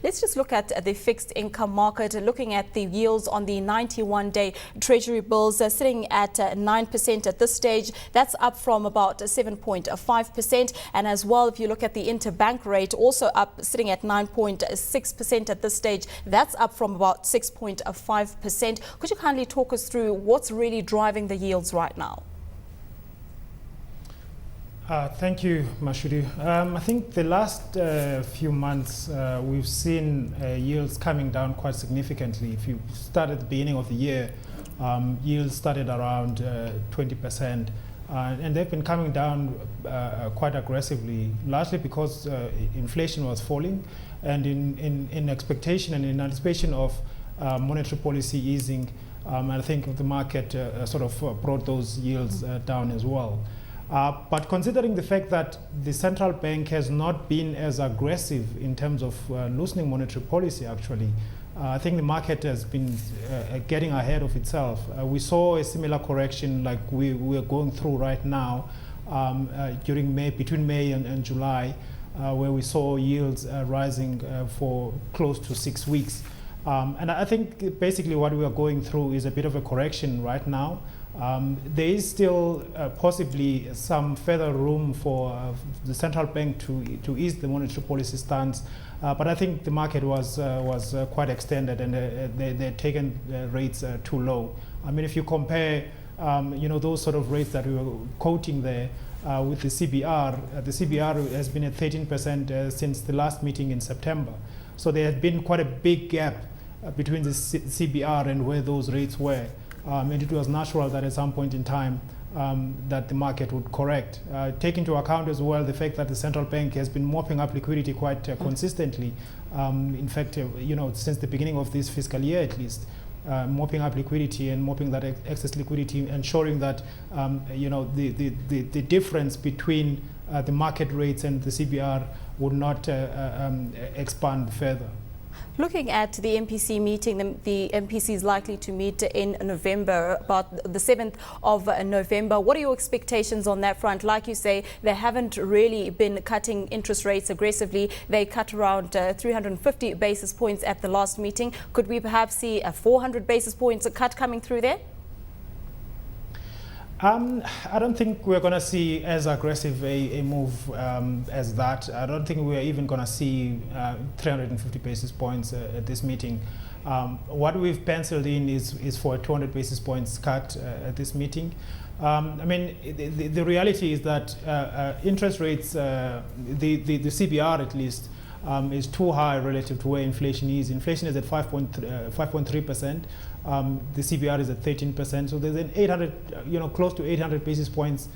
Let's just look at the fixed income market, looking at the yields on the 91-day Treasury bills sitting at 9% at this stage. That's up from about 7.5%. And as well, if you look at the interbank rate, also up, sitting at 9.6% at this stage. That's up from about 6.5%. Could you kindly talk us through what's really driving the yields right now? Thank you, Mashudu. I think the last few months we've seen yields coming down quite significantly. If you start at the beginning of the year, yields started around 20%, and they've been coming down quite aggressively, largely because inflation was falling, and in expectation and in anticipation of monetary policy easing, I think the market sort of brought those yields down as well. But considering the fact that the central bank has not been as aggressive in terms of loosening monetary policy, actually, I think the market has been getting ahead of itself. We saw a similar correction like we're going through right now between May and July, where we saw yields rising for close to 6 weeks. And I think basically what we are going through is a bit of a correction right now. There is still possibly some further room for the central bank to ease the monetary policy stance, but I think the market was quite extended, and they'd taken rates too low. I mean, if you compare, those sort of rates that we were quoting there with the CBR has been at 13% since the last meeting in September. So there had been quite a big gap between the CBR and where those rates were. And it was natural that at some point in time that the market would correct. Take into account as well the fact that the central bank has been mopping up liquidity quite consistently. In fact, since the beginning of this fiscal year at least, mopping up liquidity and mopping that excess liquidity, ensuring that the difference between the market rates and the CBR would not expand further. Looking at the MPC meeting, the MPC is likely to meet in November, about the 7th of November. What are your expectations on that front? Like you say, they haven't really been cutting interest rates aggressively. They cut around 350 basis points at the last meeting. Could we perhaps see a 400 basis points cut coming through there? I don't think we're going to see as aggressive a move as that. I don't think we're even going to see 350 basis points at this meeting. What we've penciled in is for a 200 basis points cut at this meeting. I mean, the reality is that interest rates, the CBR at least, is too high relative to where inflation is. Inflation is at 5.3%. The CBR is at 13%. So there's an 800, close to 800 basis points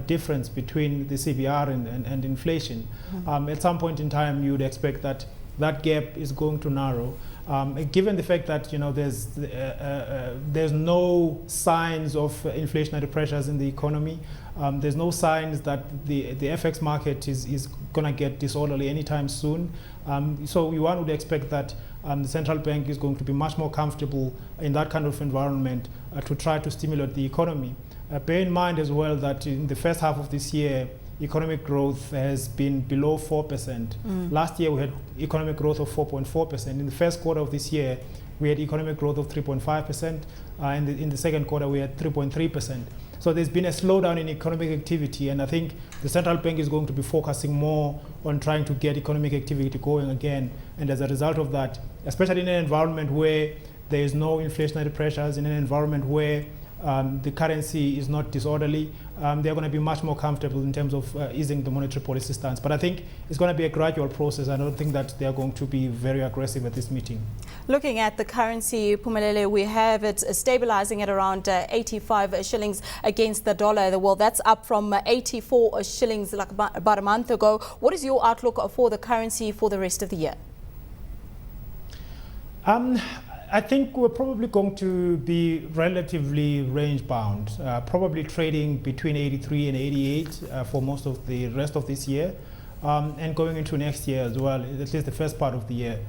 difference between the CBR and inflation. At some point in time, you would expect that that gap is going to narrow. Given the fact that there's no signs of inflationary pressures in the economy, there's no signs that the FX market is going to get disorderly anytime soon. So one would expect that the central bank is going to be much more comfortable in that kind of environment to try to stimulate the economy. Bear in mind as well that in the first half of this year, economic growth has been below 4%. Last year we had economic growth of 4.4%. In the first quarter of this year, we had economic growth of 3.5%. And in the second quarter, we had 3.3%. So there's been a slowdown in economic activity, and I think the central bank is going to be focusing more on trying to get economic activity going again. And as a result of that, especially in an environment where there is no inflationary pressures, in an environment where the currency is not disorderly, they're going to be much more comfortable in terms of easing the monetary policy stance. But I think it's going to be a gradual process. I don't think that they're going to be very aggressive at this meeting. Looking at the currency, Phumelele, we have it stabilizing at around 85 shillings against the dollar. Well, that's up from 84 shillings like about a month ago. What is your outlook for the currency for the rest of the year? I think we're probably going to be relatively range bound, probably trading between 83 and 88 for most of the rest of this year, and going into next year as well, at least the first part of the year.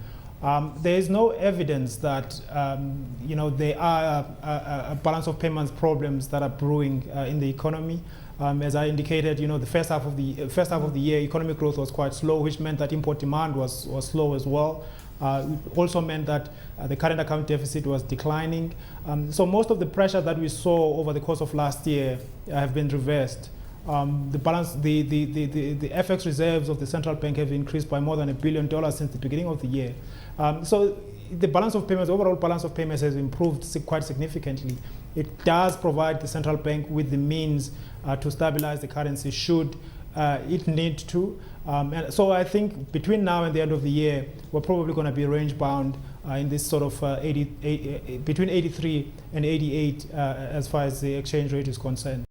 There is no evidence that there are a balance of payments problems that are brewing in the economy. As I indicated, the first half of the year, economic growth was quite slow, which meant that import demand was slow as well. It also meant that the current account deficit was declining. So most of the pressure that we saw over the course of last year have been reversed. The FX reserves of the central bank have increased by more than $1 billion since the beginning of the year. So the balance of payments, overall balance of payments has improved quite significantly. It does provide the central bank with the means to stabilize the currency should it need to. And so I think between now and the end of the year, we're probably going to be range bound in this sort of between 83 and 88 as far as the exchange rate is concerned.